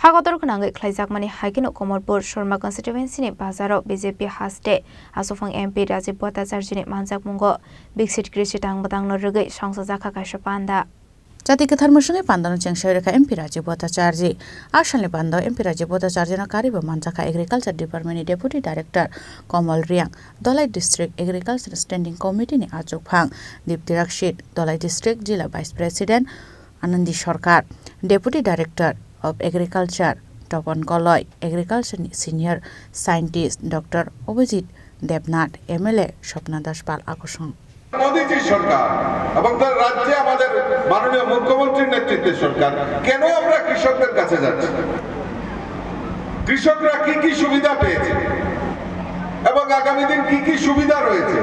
Hagotor Kunang Klaijakmani Hakin Komorpur Shorma constituency Bazaro BJP Haste Asofang MP Rajiv Bhattacharya Manjak Mungo Big Seat Krishitang Batang Norge Shangsazaka Kashapanda জাতিকে ধর্মের সঙ্গে পান্দানো চেংসাই রেখা MP Rajib Bhattacharya আসালে পান্দাও এমপি রাজীব ভট্টাচার্য না কারিব মানজাকা এগ্রিকালচার ডিপার্টমেন্টের deputy director Kamal Reang Dhalai district agriculture standing committee নি আজক ভাং দীপ্তি রাকশিদ দলাই ডিস্ট্রিক্ট জেলা vice president Anandi Sarkar deputy director of agriculture Tapan Kaloy agriculture senior scientist doctor Abhijit Debnath MLA Swapna Das Pal আকর্ষণ মোদীজি সরকার এবং তার রাজ্যে আমাদের মাননীয় মুখ্যমন্ত্রীর নেতৃত্বের সরকার কেন আমরা কৃষকদের কাছে যাচ্ছি কৃষকরা কি কি সুবিধা পেয়েছে এবং আগামী দিন কি কি সুবিধা রয়েছে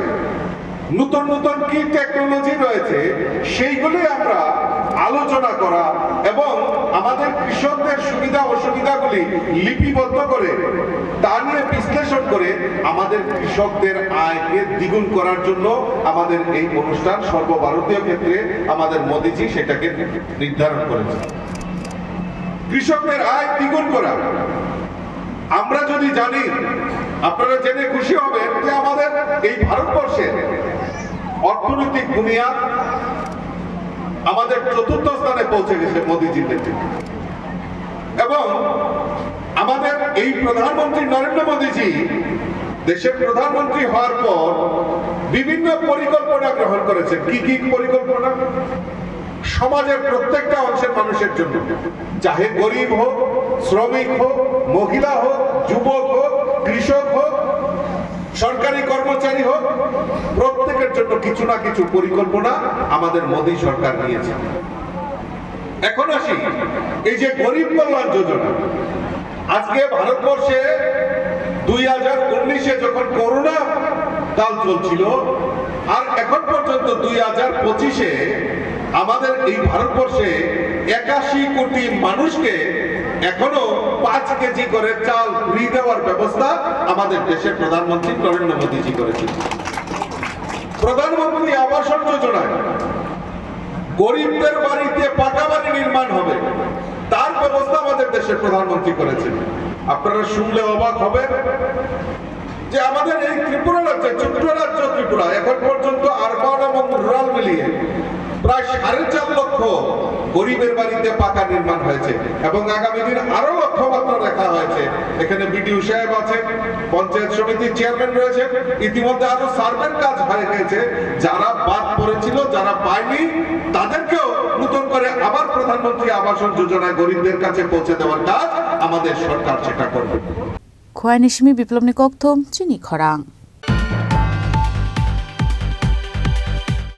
নতুন নতুন কি টেকনোলজি রয়েছে সেইগুলি আমরা আলোচনা করা এবং আমাদের কৃষকদের সুবিধা অসুবিধাগুলি লিপিবদ্ধ করে তা নিয়ে বিশ্লেষণ করে আমাদের কৃষকদের আয়কে দ্বিগুণ করার জন্য আমাদের এই অনুষ্ঠান সর্বভারতীয় ক্ষেত্রে আমাদের মোদীজি সেটাকে নির্ধারণ করেছে কৃষকদের আয় দ্বিগুণ করা আমরা যদি জানি আপনারা জেনে খুশি হবেন যে আমাদের এই ভারতবর্ষের অর্থনৈতিক বুনিয়াদ আমাদের চতুর্থ স্থানে পৌঁছে গেছে মোদীজির নেতৃত্বে এবং আমাদের এই প্রধানমন্ত্রী নরেন্দ্র মোদীজি দেশের প্রধানমন্ত্রী হওয়ার পর বিভিন্ন পরিকল্পনা গ্রহণ করেছেন কি কি পরিকল্পনা সমাজের প্রত্যেকটা অংশের মানুষের জন্য চাহে গরিব হোক শ্রমিক হোক মহিলা হোক যুবক হোক কৃষক হোক সরকারি কর্মচারী হোক প্রত্যেকের জন্য কিছু না কিছু পরিকল্পনা আমাদের মোদী সরকার নিয়েছে এখন আসি এই যে গরিব কল্যাণ যোজনা আজকে ভারতবর্ষে 2019-এ যখন করোনা কাল চলছিল আর এখন পর্যন্ত 2025-এ আমাদের এই ভারতবর্ষে 81 কোটি মানুষকে এখনো 5 কেজি করে চাল ফ্রি দেওয়ার ব্যবস্থা আমাদের দেশের প্রধানমন্ত্রী নরেন্দ্র মোদীজি করেছেন প্রধানমন্ত্রী আবাস যোজনায় গরিবদের বাড়িতে পাকা বাড়ি নির্মাণ হবে তার ব্যবস্থা আমাদের দেশের প্রধানমন্ত্রী করেছেন আপনারা শুনলে অবাক হবেন যে আমাদের এই ত্রিপুরা রাজ্যে ছোট্ট রাজ্য ত্রিপুরা এখন পর্যন্ত আরবান এবং রুরাল মিলিয়ে প্রায় 4.5 লক্ষ গরিবের বাড়িতে পাকা নির্মাণ হয়েছে এবং আগামী দিন আরো লক্ষ্যমাত্রা রাখা হয়েছে এখানে বিডিও সাহেব আছে পঞ্চায়েত সমিতির চেয়ারম্যান রয়েছে ইতিমধ্যে আরো সার্ভের কাজ হয়ে গেছে যারা বাদ পড়েছিল যারা পায়নি তাদেরকেও নতুন করে আবার প্রধানমন্ত্রী আবাস যোজনায় গরিবদের কাছে পৌঁছে দেওয়ার কাজ আমাদের সরকার সেটা করবে খোয়াই নিশমি বিপ্লব নিকথম চিনি খরাং